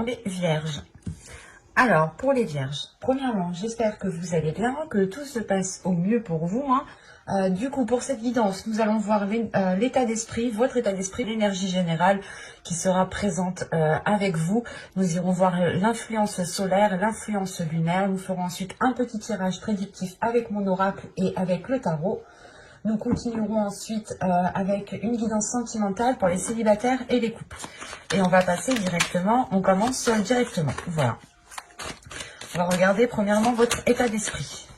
les vierges. Alors, pour les vierges, premièrement, j'espère que vous allez bien, que tout se passe au mieux pour vous. Du coup, pour cette guidance, nous allons voir l'état d'esprit, votre état d'esprit, l'énergie générale qui sera présente avec vous. Nous irons voir l'influence solaire, l'influence lunaire. Nous ferons ensuite un petit tirage prédictif avec mon oracle et avec le tarot. Nous continuerons ensuite avec une guidance sentimentale pour les célibataires et les couples. Et on va passer directement, on commence directement, voilà. On va regarder premièrement votre état d'esprit.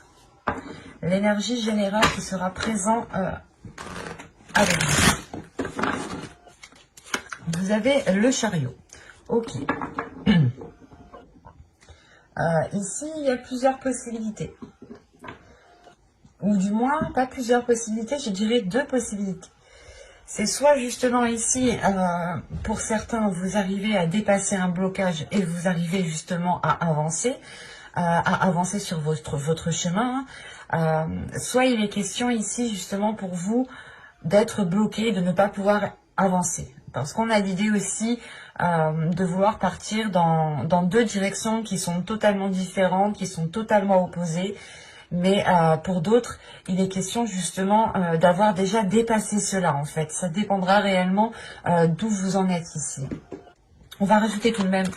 L'énergie générale qui sera présente avec vous. Vous avez le chariot. Ok. Ici, il y a plusieurs possibilités. Ou du moins, pas plusieurs possibilités, je dirais 2 possibilités. C'est soit justement ici, pour certains, vous arrivez à dépasser un blocage et vous arrivez justement à avancer sur votre chemin. Soit il est question ici justement pour vous d'être bloqué, de ne pas pouvoir avancer. Parce qu'on a l'idée aussi de vouloir partir dans 2 directions qui sont totalement différentes, qui sont totalement opposées. Mais pour d'autres, il est question justement d'avoir déjà dépassé cela en fait. Ça dépendra réellement d'où vous en êtes ici. On va rajouter tout de même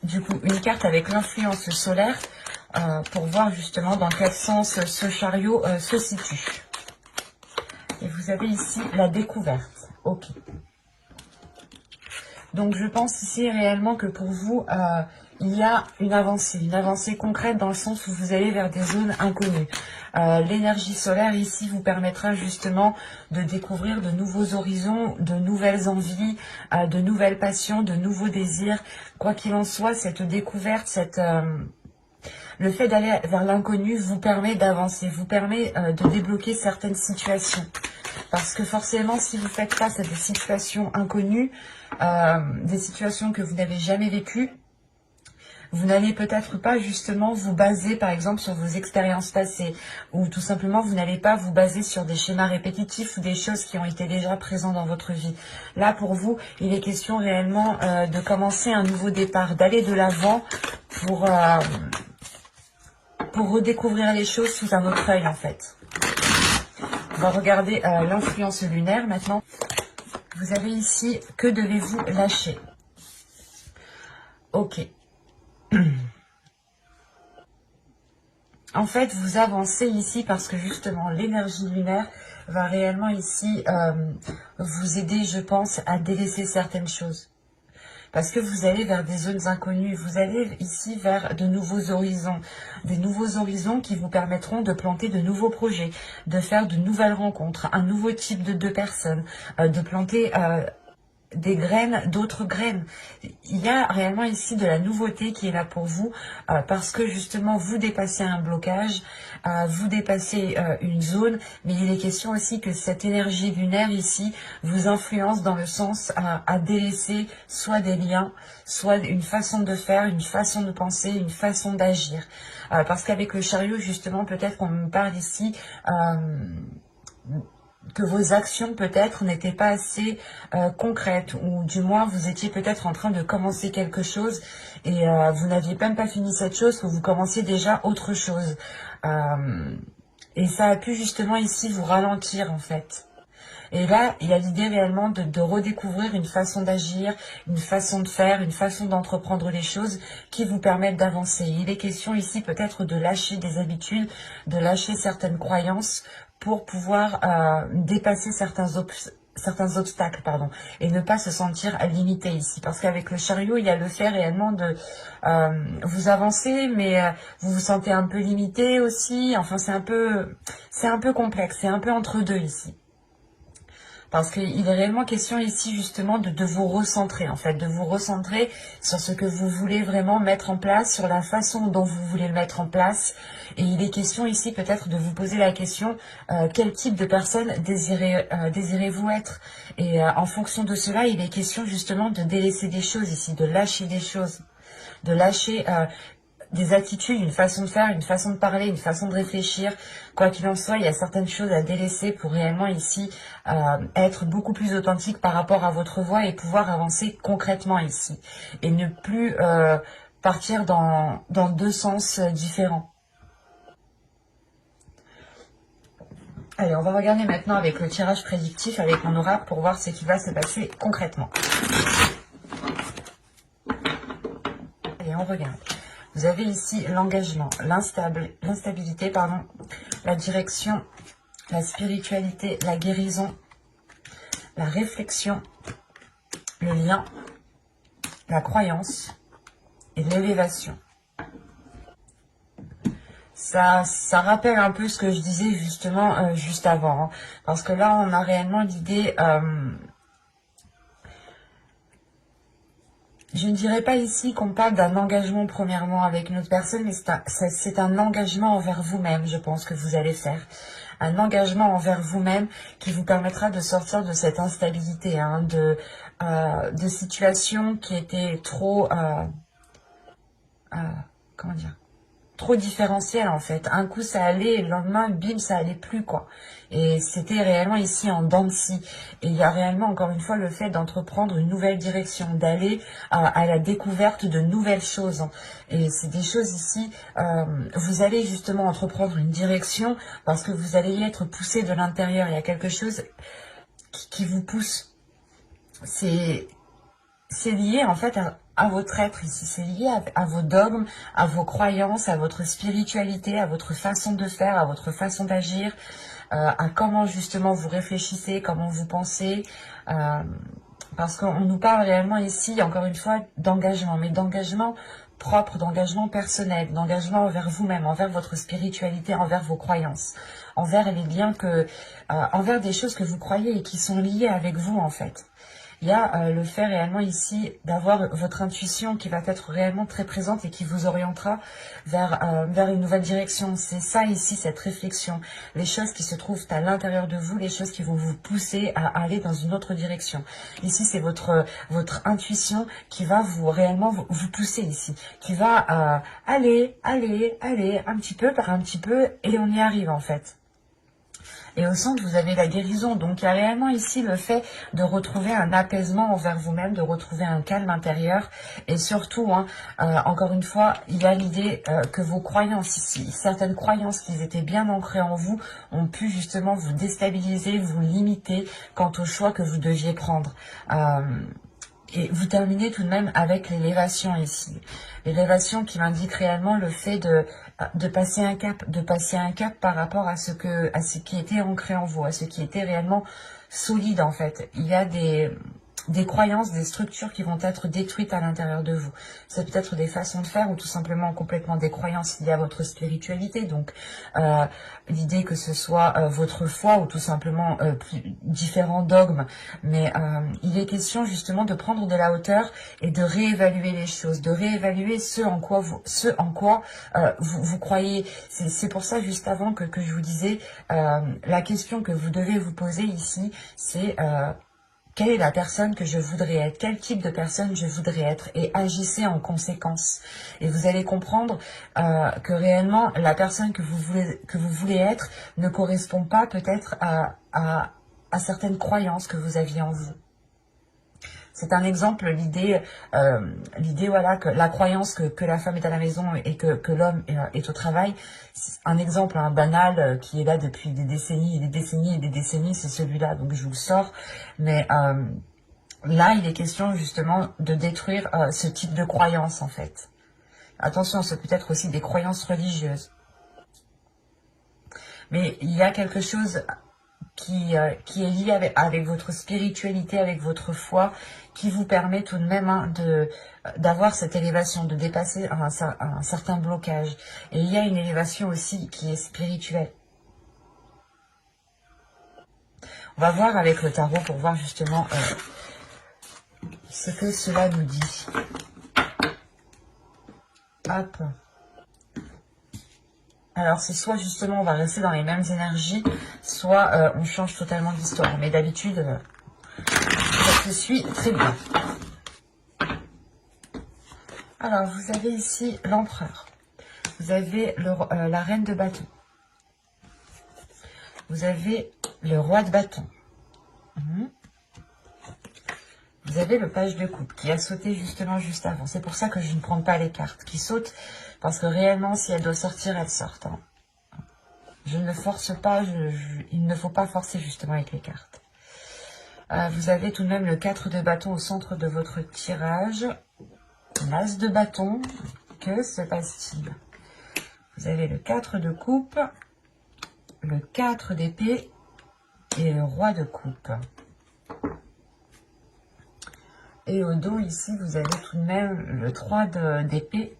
du coup une carte avec l'influence solaire pour voir justement dans quel sens ce chariot se situe. Et vous avez ici la découverte. Ok. Donc je pense ici réellement que pour vous, il y a une avancée concrète dans le sens où vous allez vers des zones inconnues. L'énergie solaire ici vous permettra justement de découvrir de nouveaux horizons, de nouvelles envies, de nouvelles passions, de nouveaux désirs. Quoi qu'il en soit, cette découverte, le fait d'aller vers l'inconnu vous permet d'avancer, vous permet de débloquer certaines situations. Parce que forcément, si vous faites face à des situations inconnues, des situations que vous n'avez jamais vécues, vous n'allez peut-être pas justement vous baser par exemple sur vos expériences passées, ou tout simplement vous n'allez pas vous baser sur des schémas répétitifs ou des choses qui ont été déjà présentes dans votre vie. Là pour vous, il est question réellement de commencer un nouveau départ, d'aller de l'avant pour redécouvrir les choses sous un autre œil en fait. On va regarder l'influence lunaire maintenant. Vous avez ici, que devez-vous lâcher? Ok. En fait, vous avancez ici parce que justement, l'énergie lunaire va réellement ici vous aider, je pense, à délaisser certaines choses. Parce que vous allez vers des zones inconnues, vous allez ici vers de nouveaux horizons. Des nouveaux horizons qui vous permettront de planter de nouveaux projets, de faire de nouvelles rencontres, un nouveau type de personnes, de planter des graines, d'autres graines. Il y a réellement ici de la nouveauté qui est là pour vous parce que justement vous dépassez un blocage, vous dépassez une zone, mais il est question aussi que cette énergie lunaire ici vous influence dans le sens à délaisser soit des liens, soit une façon de faire, une façon de penser, une façon d'agir. Parce qu'avec le chariot justement peut-être qu'on me parle ici que vos actions peut-être n'étaient pas assez concrètes, ou du moins vous étiez peut-être en train de commencer quelque chose et vous n'aviez même pas fini cette chose, que vous commenciez déjà autre chose. Et ça a pu justement ici vous ralentir en fait. Et là, il y a l'idée réellement de redécouvrir une façon d'agir, une façon de faire, une façon d'entreprendre les choses qui vous permettent d'avancer. Il est question ici peut-être de lâcher des habitudes, de lâcher certaines croyances pour pouvoir dépasser certains obstacles, et ne pas se sentir limité ici. Parce qu'avec le chariot, il y a le fait réellement de vous avancer, mais vous vous sentez un peu limité aussi. Enfin, c'est un peu complexe, c'est un peu entre deux ici. Parce qu'il est réellement question ici justement de vous recentrer en fait, de vous recentrer sur ce que vous voulez vraiment mettre en place, sur la façon dont vous voulez le mettre en place. Et il est question ici peut-être de vous poser la question, quel type de personne désirez-vous être? Et en fonction de cela, il est question justement de délaisser des choses ici, de lâcher des choses, de lâcher des attitudes, une façon de faire, une façon de parler, une façon de réfléchir. Quoi qu'il en soit, il y a certaines choses à délaisser pour réellement ici être beaucoup plus authentique par rapport à votre voix et pouvoir avancer concrètement ici. Et ne plus partir dans deux sens différents. Allez, on va regarder maintenant avec le tirage prédictif, avec mon oracle, pour voir ce qui va se passer concrètement. Allez, on regarde. Vous avez ici l'engagement, l'instabilité, pardon, la direction, la spiritualité, la guérison, la réflexion, le lien, la croyance et l'élévation. Ça rappelle un peu ce que je disais justement juste avant, hein, parce que là on a réellement l'idée, je ne dirais pas ici qu'on parle d'un engagement premièrement avec une autre personne, mais c'est un engagement envers vous-même, je pense que vous allez faire. Un engagement envers vous-même qui vous permettra de sortir de cette instabilité, hein, de situations qui étaient trop, comment dire, trop différentiel en fait. Un coup ça allait et le lendemain bim ça allait plus quoi. Et c'était réellement ici en dents de scie. Et il y a réellement encore une fois le fait d'entreprendre une nouvelle direction, d'aller à la découverte de nouvelles choses. Et c'est des choses ici, vous allez justement entreprendre une direction parce que vous allez y être poussé de l'intérieur. Il y a quelque chose qui vous pousse. C'est lié en fait à votre être ici, c'est lié à vos dogmes, à vos croyances, à votre spiritualité, à votre façon de faire, à votre façon d'agir, à comment justement vous réfléchissez, comment vous pensez, parce qu'on nous parle réellement ici, encore une fois, d'engagement, mais d'engagement propre, d'engagement personnel, d'engagement envers vous-même, envers votre spiritualité, envers vos croyances, envers les liens envers des choses que vous croyez et qui sont liées avec vous en fait. Il y a le fait réellement ici d'avoir votre intuition qui va être réellement très présente et qui vous orientera vers une nouvelle direction. C'est ça ici, cette réflexion. Les choses qui se trouvent à l'intérieur de vous, les choses qui vont vous pousser à aller dans une autre direction. Ici, c'est votre intuition qui va réellement vous pousser ici. Qui va aller un petit peu par un petit peu et on y arrive en fait. Et au centre, vous avez la guérison. Donc, il y a réellement ici le fait de retrouver un apaisement envers vous-même, de retrouver un calme intérieur. Et surtout, hein, encore une fois, il y a l'idée que vos croyances ici, certaines croyances qui étaient bien ancrées en vous, ont pu justement vous déstabiliser, vous limiter quant au choix que vous deviez prendre. Et vous terminez tout de même avec l'élévation ici. L'élévation qui m'indique réellement le fait de passer un cap, par rapport à ce qui était ancré en vous, à ce qui était réellement solide en fait. Il y a des croyances, des structures qui vont être détruites à l'intérieur de vous. C'est peut-être des façons de faire ou tout simplement complètement des croyances liées à votre spiritualité. Donc l'idée que ce soit votre foi ou tout simplement différents dogmes. Mais il est question justement de prendre de la hauteur et de réévaluer les choses, de réévaluer ce en quoi vous croyez. C'est pour ça juste avant que je vous disais, la question que vous devez vous poser ici, c'est quelle est la personne que je voudrais être? Quel type de personne je voudrais être? Et agissez en conséquence. Et vous allez comprendre que réellement, la personne que vous voulez être ne correspond pas peut-être à certaines croyances que vous aviez en vous. C'est un exemple, l'idée voilà, que la croyance que la femme est à la maison et que l'homme est au travail. C'est un exemple banal qui est là depuis des décennies et des décennies et des décennies, c'est celui-là, donc je vous le sors. Mais là, il est question justement de détruire ce type de croyance en fait. Attention, c'est peut-être aussi des croyances religieuses. Mais il y a quelque chose qui est lié avec votre spiritualité, avec votre foi, qui vous permet tout de même d'avoir cette élévation, de dépasser un certain blocage. Et il y a une élévation aussi qui est spirituelle. On va voir avec le tarot pour voir justement ce que cela nous dit. Hop. Alors, c'est soit justement on va rester dans les mêmes énergies, soit on change totalement d'histoire. Mais d'habitude, ça se suit très bien. Alors, vous avez ici l'empereur. vous avez la reine de bâton. Vous avez le roi de bâton. Vous avez le page de coupe qui a sauté justement juste avant. C'est pour ça que je ne prends pas les cartes qui sautent. Parce que réellement, si elle doit sortir, elle sort. Hein. Je ne force pas. Il ne faut pas forcer justement avec les cartes. Vous avez tout de même le 4 de bâton au centre de votre tirage. L'as de bâton. Que se passe-t-il? Vous avez le 4 de coupe. Le 4 d'épée. Et le roi de coupe. Et au dos, ici, vous avez tout de même le 3 d'épée.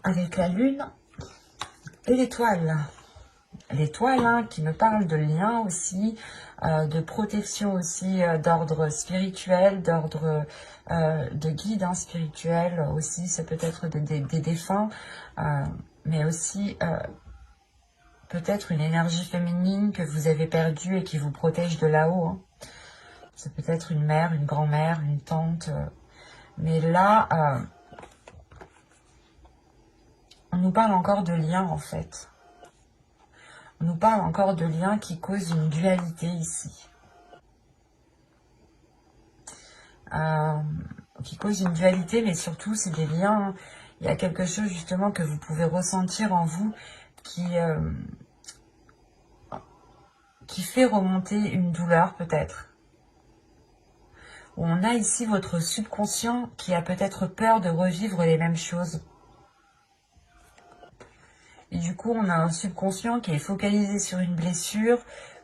Avec la lune et l'étoile. L'étoile hein, qui me parle de lien aussi, de protection aussi, d'ordre spirituel, d'ordre de guide hein, spirituel aussi. Ça peut être des défunts, mais aussi peut-être une énergie féminine que vous avez perdue et qui vous protège de là-haut. Hein. C'est peut-être une mère, une grand-mère, une tante. Mais là, on nous parle encore de liens, en fait. On nous parle encore de liens qui causent une dualité ici. Qui causent une dualité, mais surtout, c'est des liens. Il y a quelque chose, justement, que vous pouvez ressentir en vous qui fait remonter une douleur, peut-être. On a ici votre subconscient qui a peut-être peur de revivre les mêmes choses. Et du coup, on a un subconscient qui est focalisé sur une blessure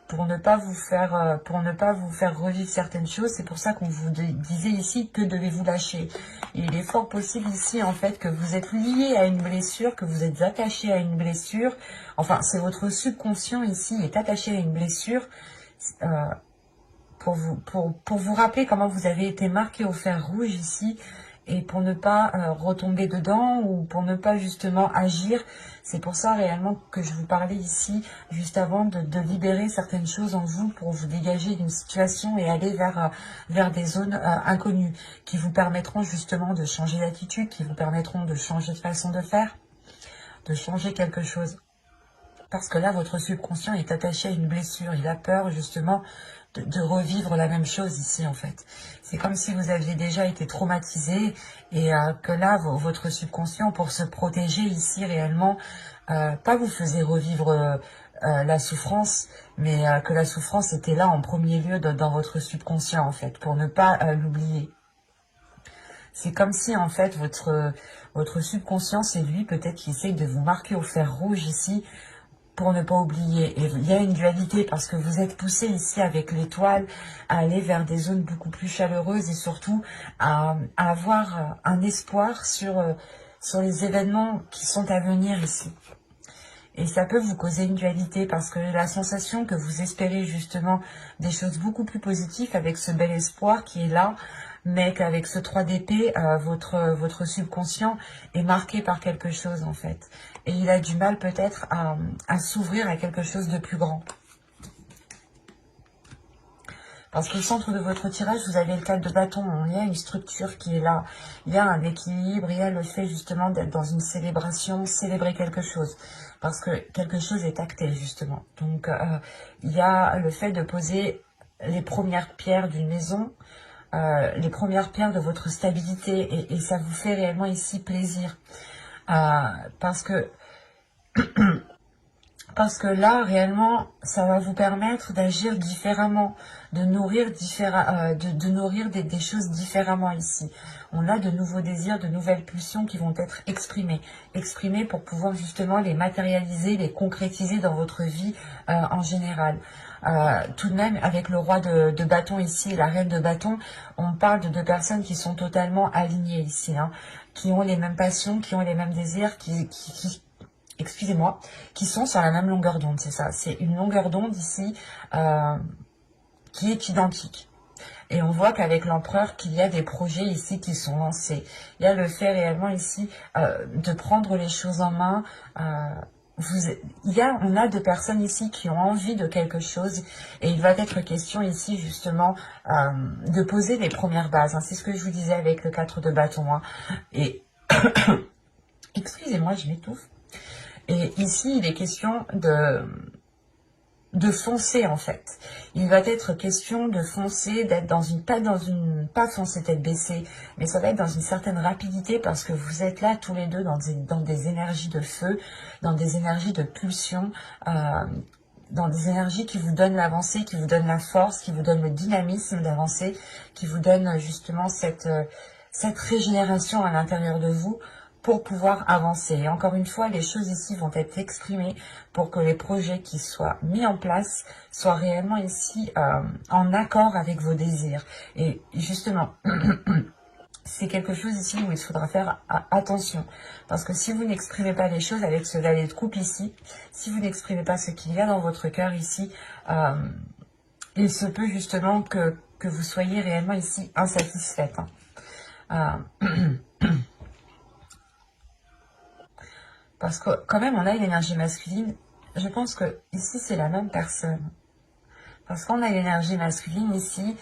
pour ne pas vous faire revivre certaines choses. C'est pour ça qu'on vous disait ici que devez-vous lâcher. Et il est fort possible ici, en fait, que vous êtes lié à une blessure, que vous êtes attaché à une blessure. Enfin, c'est votre subconscient ici est attaché à une blessure. Pour vous rappeler comment vous avez été marqué au fer rouge ici et pour ne pas retomber dedans ou pour ne pas justement agir. C'est pour ça réellement que je vous parlais ici juste avant de libérer certaines choses en vous pour vous dégager d'une situation et aller vers des zones inconnues qui vous permettront justement de changer d'attitude, qui vous permettront de changer de façon de faire, de changer quelque chose. Parce que là, votre subconscient est attaché à une blessure. Il a peur justement de revivre la même chose ici en fait. C'est comme si vous aviez déjà été traumatisé et que là, votre subconscient, pour se protéger ici réellement, pas vous faisait revivre la souffrance, mais que la souffrance était là en premier lieu dans votre subconscient en fait, pour ne pas l'oublier. C'est comme si en fait votre subconscient, c'est lui peut-être qui essaye de vous marquer au fer rouge ici, pour ne pas oublier. Et il y a une dualité parce que vous êtes poussé ici avec l'étoile à aller vers des zones beaucoup plus chaleureuses et surtout à avoir un espoir sur les événements qui sont à venir ici. Et ça peut vous causer une dualité parce que la sensation que vous espérez justement des choses beaucoup plus positives avec ce bel espoir qui est là, mais qu'avec ce 3 d'épée, votre subconscient est marqué par quelque chose en fait. Et il a du mal peut-être à s'ouvrir à quelque chose de plus grand. Parce qu'au centre de votre tirage, vous avez le 4 de bâton. Il y a une structure qui est là. Il y a un équilibre. Il y a le fait justement d'être dans une célébration, célébrer quelque chose. Parce que quelque chose est acté justement. Donc il y a le fait de poser les premières pierres d'une maison. Les premières pierres de votre stabilité. Et ça vous fait réellement ici plaisir. Parce que là, réellement, ça va vous permettre d'agir différemment, de nourrir, nourrir des choses différemment ici. On a de nouveaux désirs, de nouvelles pulsions qui vont être exprimées. Exprimées pour pouvoir justement les matérialiser, les concrétiser dans votre vie en général. Tout de même, avec le roi de bâton ici et la reine de bâton, on parle de deux personnes qui sont totalement alignées ici, hein, qui ont les mêmes passions, qui ont les mêmes désirs, excusez-moi, qui sont sur la même longueur d'onde, c'est ça. C'est une longueur d'onde ici qui est identique. Et on voit qu'avec l'empereur, qu'il y a des projets ici qui sont lancés. Il y a le fait réellement ici de prendre les choses en main. On a deux personnes ici qui ont envie de quelque chose. Et il va être question ici justement de poser les premières bases. Hein. C'est ce que je vous disais avec le 4 de bâton. Hein. Et... Excusez-moi, je m'étouffe. Et ici, il est question de foncer en fait. Il va être question de foncer, d'être dans une, pas foncer tête baissée, mais ça va être dans une certaine rapidité parce que vous êtes là tous les deux dans des énergies de feu, dans des énergies de pulsion, dans des énergies qui vous donnent l'avancée, qui vous donnent la force, qui vous donnent le dynamisme d'avancer, qui vous donnent justement cette régénération à l'intérieur de vous pour pouvoir avancer. Et encore une fois, les choses ici vont être exprimées pour que les projets qui soient mis en place soient réellement ici en accord avec vos désirs. Et justement, c'est quelque chose ici où il faudra faire attention. Parce que si vous n'exprimez pas les choses avec ce valet de coupe ici, si vous n'exprimez pas ce qu'il y a dans votre cœur ici, il se peut justement que vous soyez réellement ici insatisfaite. Parce que quand même, on a une énergie masculine. Je pense que ici, c'est la même personne. Parce qu'on a l'énergie masculine ici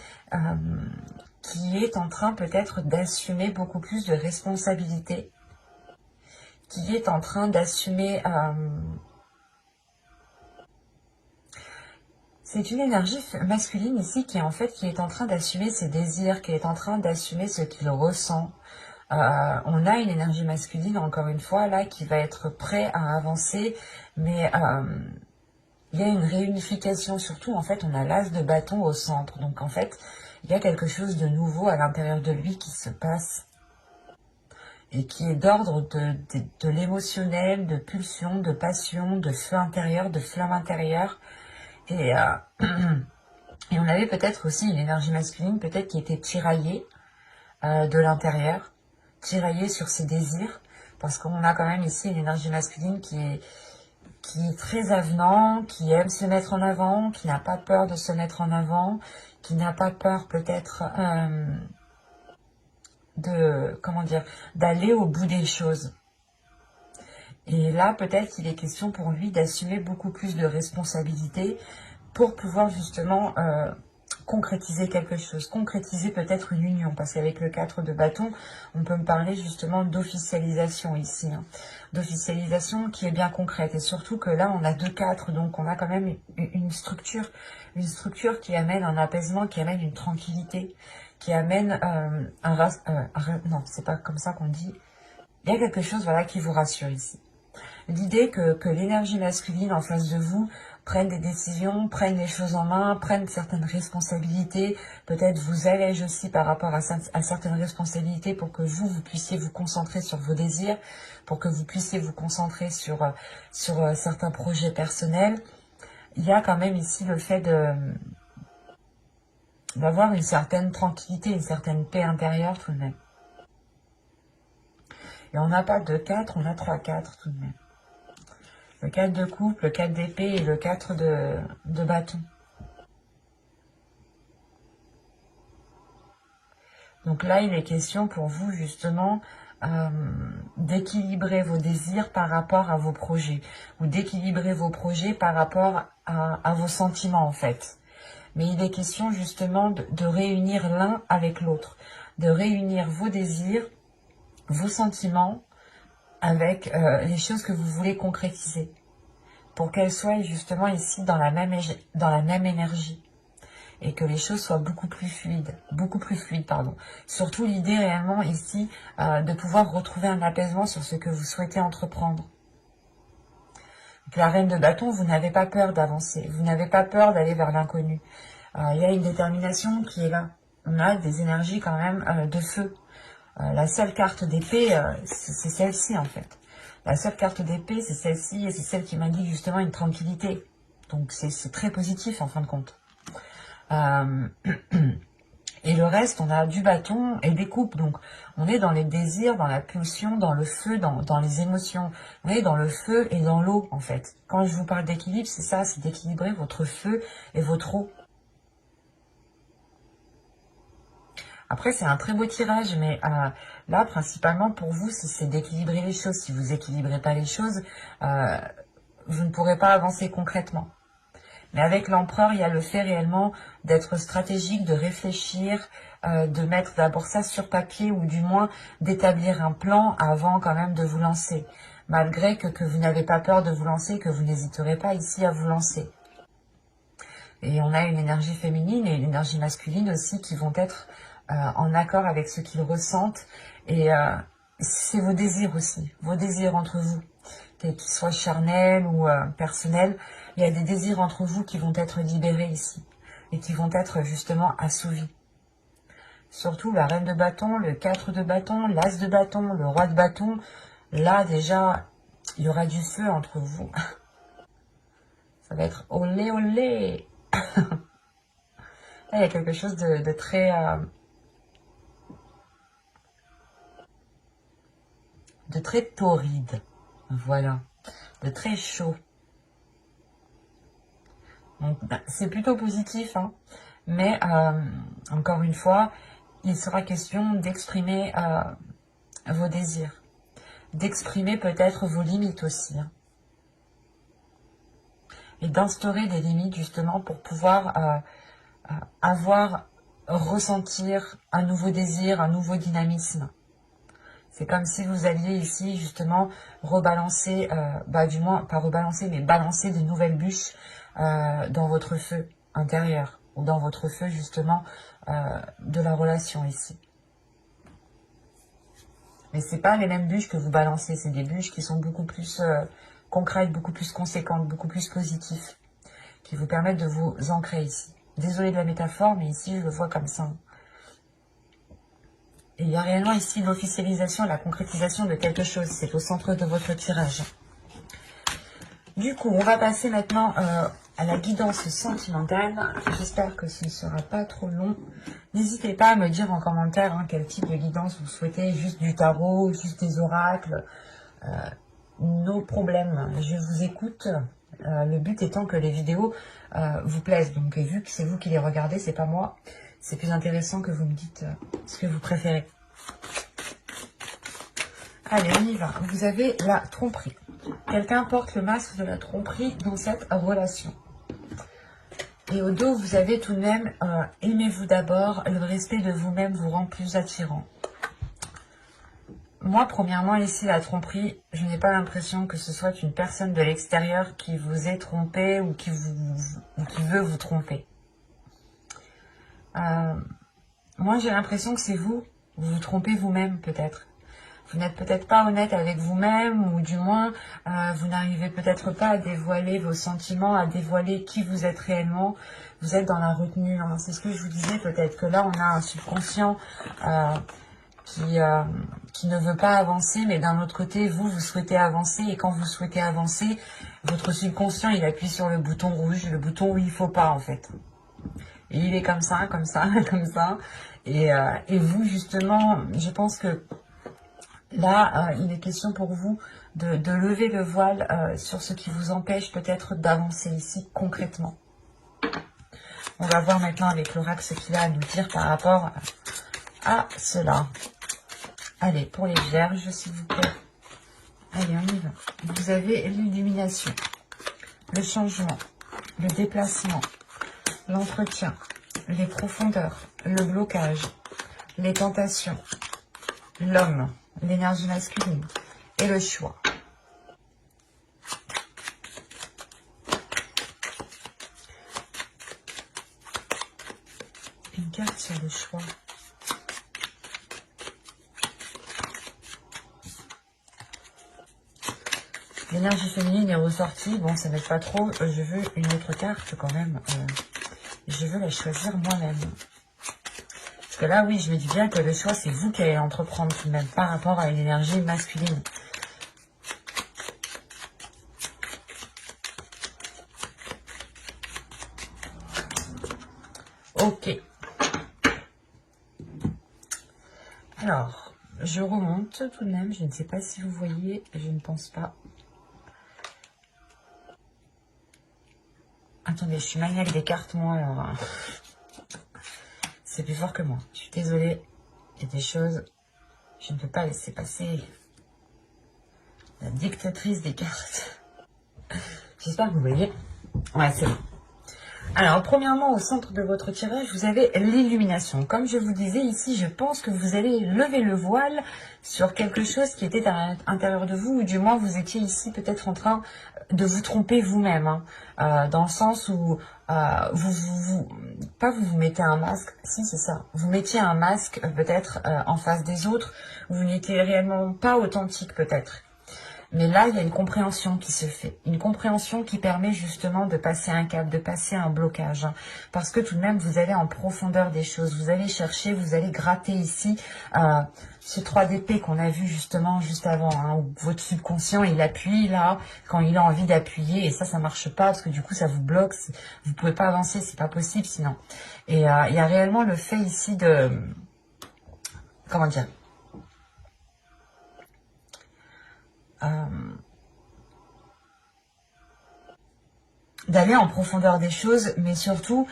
qui est en train peut-être d'assumer beaucoup plus de responsabilités. Qui est en train d'assumer... c'est une énergie masculine ici qui est en train d'assumer ses désirs, qui est en train d'assumer ce qu'il ressent. On a une énergie masculine, encore une fois, là, qui va être prêt à avancer, mais il y a une réunification, surtout, en fait, on a l'as de bâton au centre, donc en fait, il y a quelque chose de nouveau à l'intérieur de lui qui se passe, et qui est d'ordre de l'émotionnel, de pulsion, de passion, de feu intérieur, de flamme intérieure, et, et on avait peut-être aussi une énergie masculine, peut-être qui était tiraillée de l'intérieur, tiraillé sur ses désirs, parce qu'on a quand même ici une énergie masculine qui est très avenant, qui aime se mettre en avant, qui n'a pas peur de se mettre en avant, qui n'a pas peur peut-être d'aller au bout des choses. Et là, peut-être qu'il est question pour lui d'assumer beaucoup plus de responsabilités pour pouvoir justement concrétiser quelque chose, concrétiser peut-être une union, parce qu'avec le 4 de bâton, on peut me parler justement d'officialisation ici, hein, d'officialisation qui est bien concrète, et surtout que là on a 2-4, donc on a quand même une structure qui amène un apaisement, qui amène une tranquillité, qui amène non, c'est pas comme ça qu'on dit, il y a quelque chose voilà qui vous rassure ici. L'idée que l'énergie masculine en face de vous prenne des décisions, prenne les choses en main, prenne certaines responsabilités, peut-être vous allège aussi par rapport à certaines responsabilités pour que vous puissiez vous concentrer sur vos désirs, pour que vous puissiez vous concentrer sur certains projets personnels. Il y a quand même ici le fait d'avoir une certaine tranquillité, une certaine paix intérieure tout de même. Et on n'a pas 2-4, on a 3-4 tout de même. Le 4 de coupe, le 4 d'épée et le 4 de bâton. Donc là, il est question pour vous, justement, d'équilibrer vos désirs par rapport à vos projets. Ou d'équilibrer vos projets par rapport à vos sentiments, en fait. Mais il est question, justement, de réunir l'un avec l'autre. De réunir vos désirs, vos sentiments, avec les choses que vous voulez concrétiser, pour qu'elles soient justement ici dans la même énergie, et que les choses soient beaucoup plus fluides, pardon. Surtout l'idée réellement ici de pouvoir retrouver un apaisement sur ce que vous souhaitez entreprendre. Donc, la reine de bâton, vous n'avez pas peur d'avancer, vous n'avez pas peur d'aller vers l'inconnu. Il y a une détermination qui est là. On a des énergies quand même de feu. La seule carte d'épée, c'est celle-ci en fait. La seule carte d'épée, c'est celle-ci, et c'est celle qui m'indique justement une tranquillité. Donc c'est très positif en fin de compte. Et le reste, on a du bâton et des coupes. Donc on est dans les désirs, dans la pulsion, dans le feu, dans les émotions. On est dans le feu et dans l'eau en fait. Quand je vous parle d'équilibre, c'est ça, c'est d'équilibrer votre feu et votre eau. Après, c'est un très beau tirage, mais là, principalement, pour vous, c'est d'équilibrer les choses. Si vous n'équilibrez pas les choses, vous ne pourrez pas avancer concrètement. Mais avec l'empereur, il y a le fait réellement d'être stratégique, de réfléchir, de mettre d'abord ça sur papier ou du moins d'établir un plan avant quand même de vous lancer. Malgré que vous n'avez pas peur de vous lancer, que vous n'hésiterez pas ici à vous lancer. Et on a une énergie féminine et une énergie masculine aussi qui vont être en accord avec ce qu'ils ressentent. Et c'est vos désirs aussi, vos désirs entre vous, qu'ils soient charnels ou personnels. Il y a des désirs entre vous qui vont être libérés ici et qui vont être justement assouvis. Surtout la reine de bâton, le 4 de bâton, l'as de bâton, le roi de bâton. Là déjà, il y aura du feu entre vous. Ça va être olé olé. Là, il y a quelque chose de très torride, voilà, de très chaud. Donc c'est plutôt positif, hein, mais encore une fois, il sera question d'exprimer vos désirs, d'exprimer peut-être vos limites aussi, hein, et d'instaurer des limites justement pour pouvoir ressentir un nouveau désir, un nouveau dynamisme. C'est comme si vous alliez ici justement rebalancer, du moins pas rebalancer, mais balancer de nouvelles bûches dans votre feu intérieur ou dans votre feu justement de la relation ici. Mais c'est pas les mêmes bûches que vous balancez, c'est des bûches qui sont beaucoup plus concrètes, beaucoup plus conséquentes, beaucoup plus positives, qui vous permettent de vous ancrer ici. Désolée de la métaphore, mais ici je le vois comme ça. Et il y a réellement ici l'officialisation, la concrétisation de quelque chose. C'est au centre de votre tirage. Du coup, on va passer maintenant à la guidance sentimentale. J'espère que ce ne sera pas trop long. N'hésitez pas à me dire en commentaire quel type de guidance vous souhaitez. Juste du tarot, juste des oracles. Nos problèmes. Je vous écoute. Le but étant que les vidéos vous plaisent. Donc, vu que c'est vous qui les regardez, c'est pas moi. C'est plus intéressant que vous me dites ce que vous préférez. Allez, on y va. Vous avez la tromperie. Quelqu'un porte le masque de la tromperie dans cette relation. Et au dos, vous avez tout de même, aimez-vous d'abord, le respect de vous-même vous rend plus attirant. Moi, premièrement, ici, la tromperie, je n'ai pas l'impression que ce soit une personne de l'extérieur qui vous ait trompé ou qui veut vous tromper. Moi, j'ai l'impression que c'est vous vous trompez vous-même, peut-être. Vous n'êtes peut-être pas honnête avec vous-même, ou du moins, vous n'arrivez peut-être pas à dévoiler vos sentiments, à dévoiler qui vous êtes réellement. Vous êtes dans la retenue. Hein. C'est ce que je vous disais, peut-être que là, on a un subconscient qui ne veut pas avancer, mais d'un autre côté, vous souhaitez avancer, et quand vous souhaitez avancer, votre subconscient, il appuie sur le bouton rouge, le bouton où il ne faut pas, en fait. Et il est comme ça, comme ça, comme ça. Et vous, justement, je pense que là, il est question pour vous de lever le voile sur ce qui vous empêche peut-être d'avancer ici concrètement. On va voir maintenant avec l'oracle ce qu'il a à nous dire par rapport à cela. Allez, pour les vierges, s'il vous plaît. Allez, on y va. Vous avez l'illumination, le changement, le déplacement, l'entretien, les profondeurs, le blocage, les tentations, l'homme, l'énergie masculine et le choix. Une carte sur le choix. L'énergie féminine est ressortie. Bon, ça n'aide pas trop. Je veux une autre carte quand même. Je veux la choisir moi-même. Parce que là, oui, je me dis bien que le choix, c'est vous qui allez entreprendre tout de même par rapport à une énergie masculine. Ok. Alors, je remonte tout de même. Je ne sais pas si vous voyez. Je ne pense pas. Attendez, je suis maniaque des cartes, moi, alors... C'est plus fort que moi. Je suis désolée. Il y a des choses... Je ne peux pas laisser passer. La dictatrice des cartes. J'espère que vous voyez. Ouais, c'est bon. Alors, premièrement, au centre de votre tirage, vous avez l'illumination. Comme je vous disais ici, je pense que vous allez lever le voile sur quelque chose qui était à l'intérieur de vous, ou du moins vous étiez ici peut-être en train de vous tromper vous-même, hein, dans le sens où pas vous mettez un masque, si c'est ça, vous mettiez un masque peut-être en face des autres, vous n'étiez réellement pas authentique peut-être. Mais là, il y a une compréhension qui se fait. Une compréhension qui permet justement de passer un cap, de passer un blocage. Hein. Parce que tout de même, vous allez en profondeur des choses. Vous allez chercher, vous allez gratter ici ce 3 d'épée qu'on a vu justement juste avant. Hein, où votre subconscient, il appuie là, quand il a envie d'appuyer. Et ça marche pas parce que du coup, ça vous bloque. Vous pouvez pas avancer, c'est pas possible sinon. Et il y a réellement le fait ici de... Comment dire d'aller en profondeur des choses, mais surtout,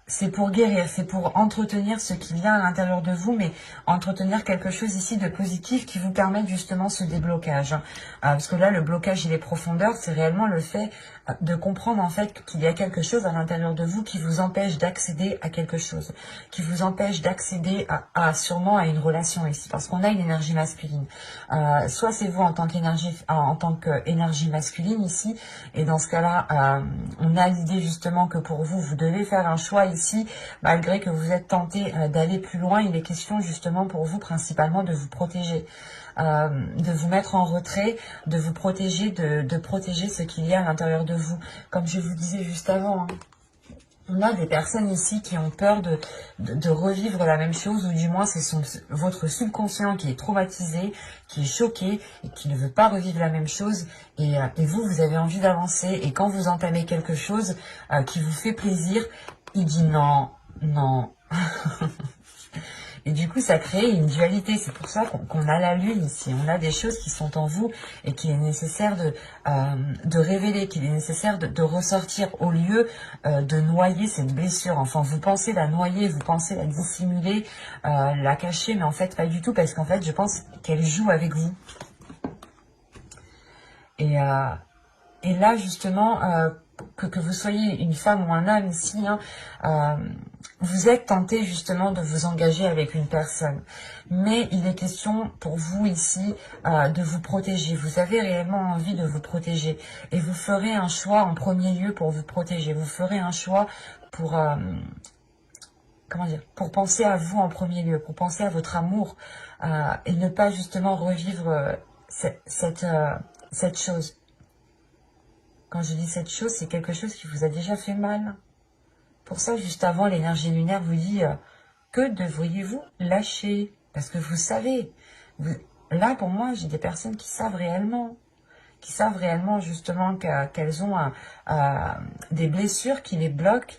c'est pour guérir, c'est pour entretenir ce qu'il y a à l'intérieur de vous, mais entretenir quelque chose ici de positif qui vous permette justement ce déblocage. Parce que là, le blocage et les profondeurs, c'est réellement le fait de comprendre en fait qu'il y a quelque chose à l'intérieur de vous qui vous empêche d'accéder à quelque chose, qui vous empêche d'accéder sûrement à une relation ici, parce qu'on a une énergie masculine. Soit c'est vous en tant qu'énergie masculine ici, et dans ce cas-là, on a l'idée justement que pour vous, vous devez faire un choix ici, malgré que vous êtes tenté d'aller plus loin. Il est question justement pour vous principalement de vous protéger, de vous mettre en retrait, de vous protéger, de protéger ce qu'il y a à l'intérieur de vous. Comme je vous disais juste avant, hein. On a des personnes ici qui ont peur de revivre la même chose, ou du moins c'est votre subconscient qui est traumatisé, qui est choqué et qui ne veut pas revivre la même chose. Et vous avez envie d'avancer. Et quand vous entamez quelque chose qui vous fait plaisir, il dit non, non. Et du coup, ça crée une dualité. C'est pour ça qu'on a la lune ici. On a des choses qui sont en vous et qu'il est nécessaire de révéler, qu'il est nécessaire de ressortir au lieu de noyer cette blessure. Enfin, vous pensez la noyer, vous pensez la dissimuler, la cacher, mais en fait, pas du tout, parce qu'en fait, je pense qu'elle joue avec vous. Et là, justement, que vous soyez une femme ou un homme ici, hein, vous êtes tenté justement de vous engager avec une personne. Mais il est question pour vous ici de vous protéger. Vous avez réellement envie de vous protéger. Et vous ferez un choix en premier lieu pour vous protéger. Vous ferez un choix pour... comment dire, pour penser à vous en premier lieu, pour penser à votre amour et ne pas justement revivre cette chose. Quand je dis cette chose, c'est quelque chose qui vous a déjà fait mal. Pour ça, juste avant, l'énergie lunaire vous dit que devriez-vous lâcher? Parce que vous savez, là pour moi, j'ai des personnes qui savent réellement justement qu'elles ont des blessures qui les bloquent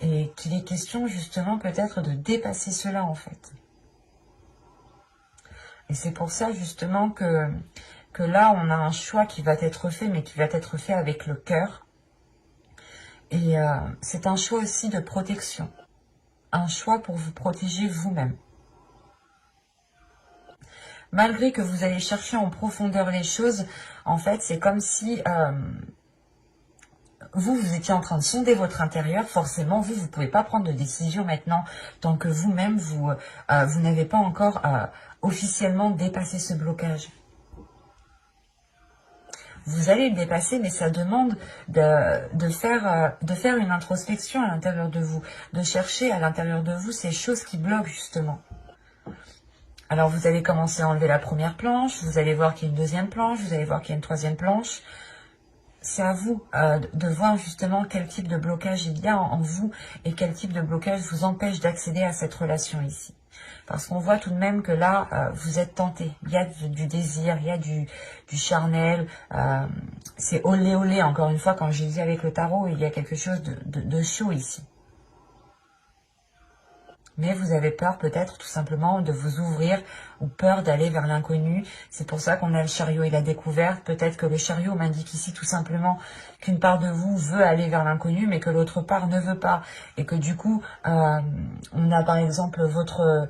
et qu'il est question justement peut-être de dépasser cela en fait. Et c'est pour ça justement que là, on a un choix qui va être fait, mais qui va être fait avec le cœur. Et c'est un choix aussi de protection. Un choix pour vous protéger vous-même. Malgré que vous allez chercher en profondeur les choses, en fait, c'est comme si vous étiez en train de sonder votre intérieur. Forcément, vous ne pouvez pas prendre de décision maintenant tant que vous-même, vous n'avez pas encore officiellement dépassé ce blocage. Vous allez le dépasser, mais ça demande de faire une introspection à l'intérieur de vous, de chercher à l'intérieur de vous ces choses qui bloquent justement. Alors vous allez commencer à enlever la première planche, vous allez voir qu'il y a une deuxième planche, vous allez voir qu'il y a une troisième planche. C'est à vous de voir justement quel type de blocage il y a en vous et quel type de blocage vous empêche d'accéder à cette relation ici. Parce qu'on voit tout de même que là, vous êtes tenté. Il y a du désir, il y a du charnel. C'est olé olé, encore une fois, quand je dis avec le tarot, il y a quelque chose de chaud ici. Mais vous avez peur peut-être tout simplement de vous ouvrir ou peur d'aller vers l'inconnu. C'est pour ça qu'on a le chariot et la découverte. Peut-être que le chariot m'indique ici tout simplement qu'une part de vous veut aller vers l'inconnu, mais que l'autre part ne veut pas. Et que du coup, on a par exemple votre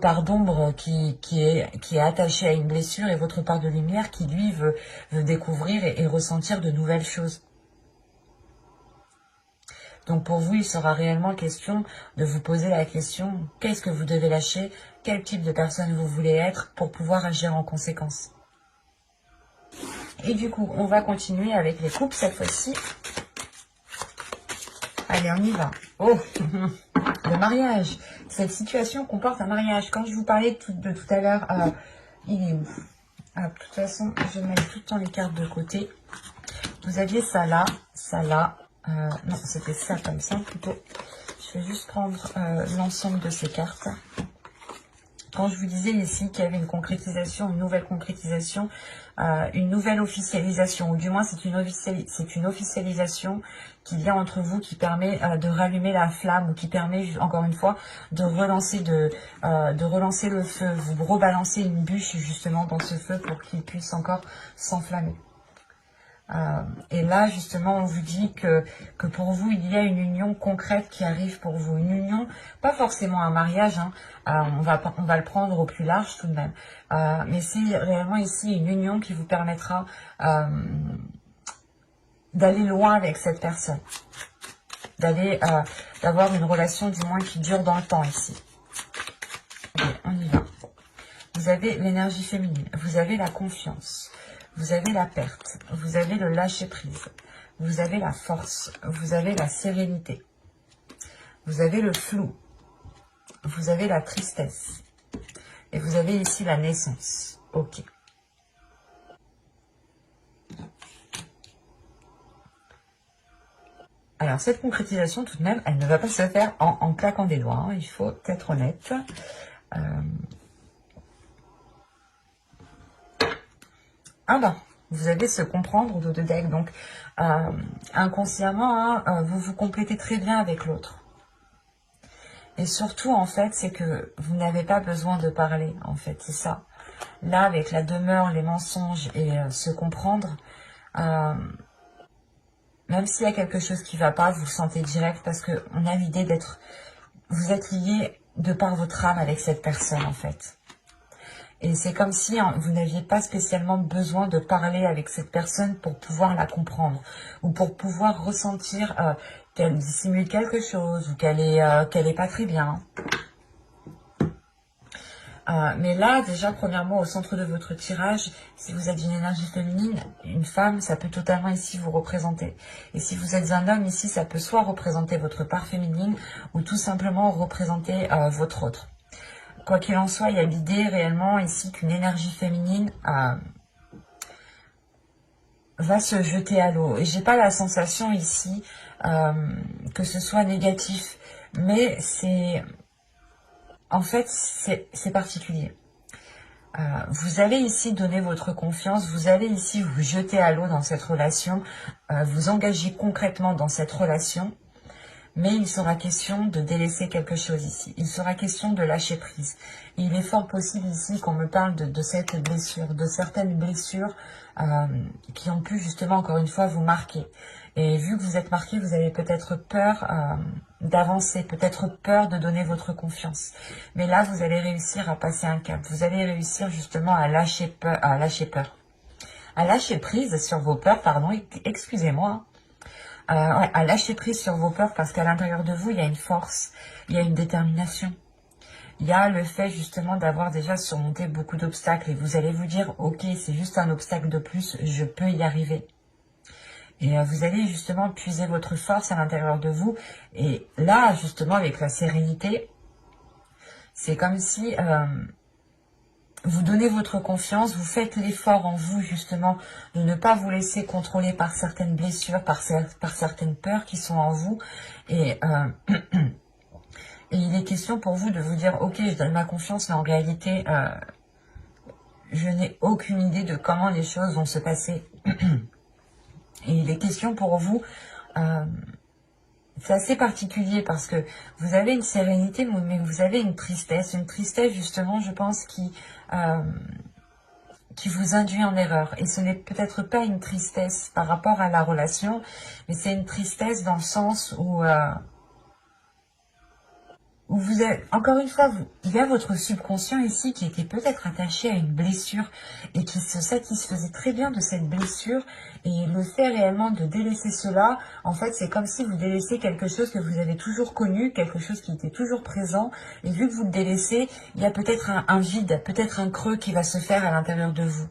part d'ombre qui est attachée à une blessure et votre part de lumière qui, lui, veut découvrir et ressentir de nouvelles choses. Donc pour vous, il sera réellement question de vous poser la question, qu'est-ce que vous devez lâcher, quel type de personne vous voulez être pour pouvoir agir en conséquence. Et du coup, on va continuer avec les couples cette fois-ci. Allez, on y va. Oh, le mariage. Cette situation comporte un mariage. Quand je vous parlais de tout à l'heure, il est où? De toute façon, je vais mettre tout le temps les cartes de côté. Vous aviez ça là, ça là. Non, c'était ça comme ça plutôt. Je vais juste prendre l'ensemble de ces cartes. Quand je vous disais ici qu'il y avait une concrétisation, une nouvelle concrétisation, une nouvelle officialisation, ou du moins c'est une officialisation qu'il y a entre vous qui permet de rallumer la flamme, ou qui permet, encore une fois, de relancer le feu. Vous rebalancez une bûche justement dans ce feu pour qu'il puisse encore s'enflammer. Et là, justement, on vous dit que pour vous, il y a une union concrète qui arrive pour vous. Une union, pas forcément un mariage, hein, on va le prendre au plus large tout de même. Mais c'est réellement ici une union qui vous permettra d'aller loin avec cette personne. D'avoir une relation du moins qui dure dans le temps ici. Allez, on y va. Vous avez l'énergie féminine, vous avez la confiance. Vous avez la perte, vous avez le lâcher-prise, vous avez la force, vous avez la sérénité, vous avez le flou, vous avez la tristesse et vous avez ici la naissance. Ok. Alors cette concrétisation tout de même, elle ne va pas se faire en claquant des doigts, hein, il faut être honnête. Ah ben, vous allez se comprendre au dos de deck, donc inconsciemment, hein, vous vous complétez très bien avec l'autre. Et surtout, en fait, c'est que vous n'avez pas besoin de parler, en fait, c'est ça. Là, avec la demeure, les mensonges et se comprendre, même s'il y a quelque chose qui ne va pas, vous le sentez direct parce qu'on a l'idée d'être... Vous êtes lié de par votre âme avec cette personne, en fait. Et c'est comme si hein, vous n'aviez pas spécialement besoin de parler avec cette personne pour pouvoir la comprendre ou pour pouvoir ressentir qu'elle dissimule quelque chose ou qu'elle est pas très bien. Mais là, déjà, premièrement, au centre de votre tirage, si vous êtes une énergie féminine, une femme, ça peut totalement ici vous représenter. Et si vous êtes un homme, ici, ça peut soit représenter votre part féminine ou tout simplement représenter votre autre. Quoi qu'il en soit, il y a l'idée réellement ici qu'une énergie féminine va se jeter à l'eau. Et j'ai pas la sensation ici que ce soit négatif, mais c'est en fait c'est particulier. Vous allez ici donner votre confiance, vous allez ici vous jeter à l'eau dans cette relation, vous engager concrètement dans cette relation. Mais il sera question de délaisser quelque chose ici. Il sera question de lâcher prise. Et il est fort possible ici qu'on me parle de cette blessure, de certaines blessures qui ont pu justement, encore une fois, vous marquer. Et vu que vous êtes marqué, vous avez peut-être peur d'avancer, peut-être peur de donner votre confiance. Mais là, vous allez réussir à passer un cap. Vous allez réussir justement à lâcher peur, à lâcher prise sur vos peurs, pardon, excusez-moi. À lâcher prise sur vos peurs parce qu'à l'intérieur de vous, il y a une force, il y a une détermination. Il y a le fait justement d'avoir déjà surmonté beaucoup d'obstacles et vous allez vous dire, ok, c'est juste un obstacle de plus, je peux y arriver. Et vous allez justement puiser votre force à l'intérieur de vous. Et là, justement, avec la sérénité, c'est comme si... vous donnez votre confiance, vous faites l'effort en vous justement de ne pas vous laisser contrôler par certaines blessures, par certaines peurs qui sont en vous. Et il est question pour vous de vous dire, ok, je donne ma confiance, mais en réalité, je n'ai aucune idée de comment les choses vont se passer. Et il est question pour vous... c'est assez particulier parce que vous avez une sérénité, mais vous avez une tristesse justement, je pense, qui vous induit en erreur. Et ce n'est peut-être pas une tristesse par rapport à la relation, mais c'est une tristesse dans le sens où où vous êtes, encore une fois, il y a votre subconscient ici qui était peut-être attaché à une blessure et qui se satisfaisait très bien de cette blessure, et le fait réellement de délaisser cela, en fait, c'est comme si vous délaissez quelque chose que vous avez toujours connu, quelque chose qui était toujours présent, et vu que vous le délaissez, il y a peut-être un vide, peut-être un creux qui va se faire à l'intérieur de vous.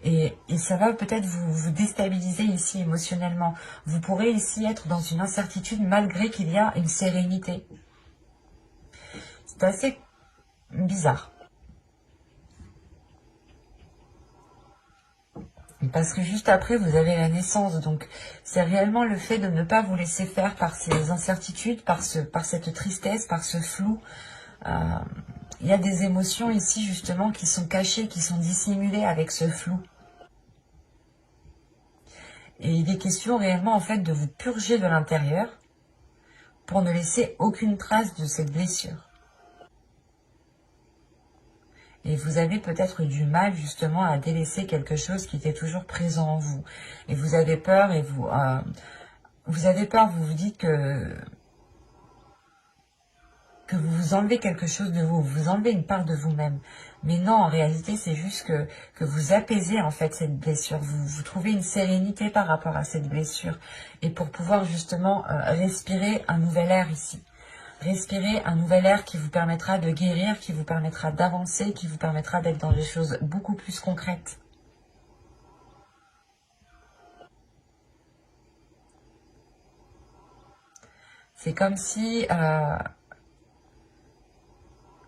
Et ça va peut-être vous déstabiliser ici émotionnellement. Vous pourrez ici être dans une incertitude malgré qu'il y a une sérénité. C'est assez bizarre. Parce que juste après, vous avez la naissance. Donc, c'est réellement le fait de ne pas vous laisser faire par ces incertitudes, par cette tristesse, par ce flou. Il y a des émotions ici, justement, qui sont cachées, qui sont dissimulées avec ce flou. Et il est question réellement, en fait, de vous purger de l'intérieur pour ne laisser aucune trace de cette blessure. Et vous avez peut-être du mal justement à délaisser quelque chose qui était toujours présent en vous. Et vous avez peur et vous avez peur, vous vous dites que vous vous enlevez quelque chose de vous, vous enlevez une part de vous-même. Mais non, en réalité, c'est juste que vous apaisez en fait cette blessure. Vous trouvez une sérénité par rapport à cette blessure. Et pour pouvoir justement respirer un nouvel air ici. Respirer un nouvel air qui vous permettra de guérir, qui vous permettra d'avancer, qui vous permettra d'être dans des choses beaucoup plus concrètes. C'est comme si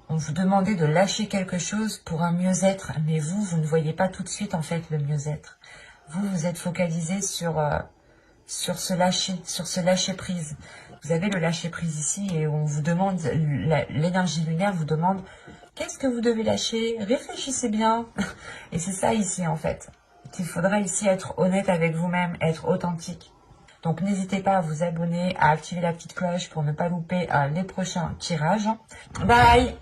on vous demandait de lâcher quelque chose pour un mieux-être, mais vous ne voyez pas tout de suite en fait le mieux-être. Vous êtes focalisé sur ce lâcher prise. Vous avez le lâcher prise ici et on vous demande, l'énergie lunaire vous demande, qu'est-ce que vous devez lâcher? Réfléchissez bien. Et c'est ça ici en fait. Il faudra ici être honnête avec vous-même, être authentique. Donc n'hésitez pas à vous abonner, à activer la petite cloche pour ne pas louper les prochains tirages. Bye!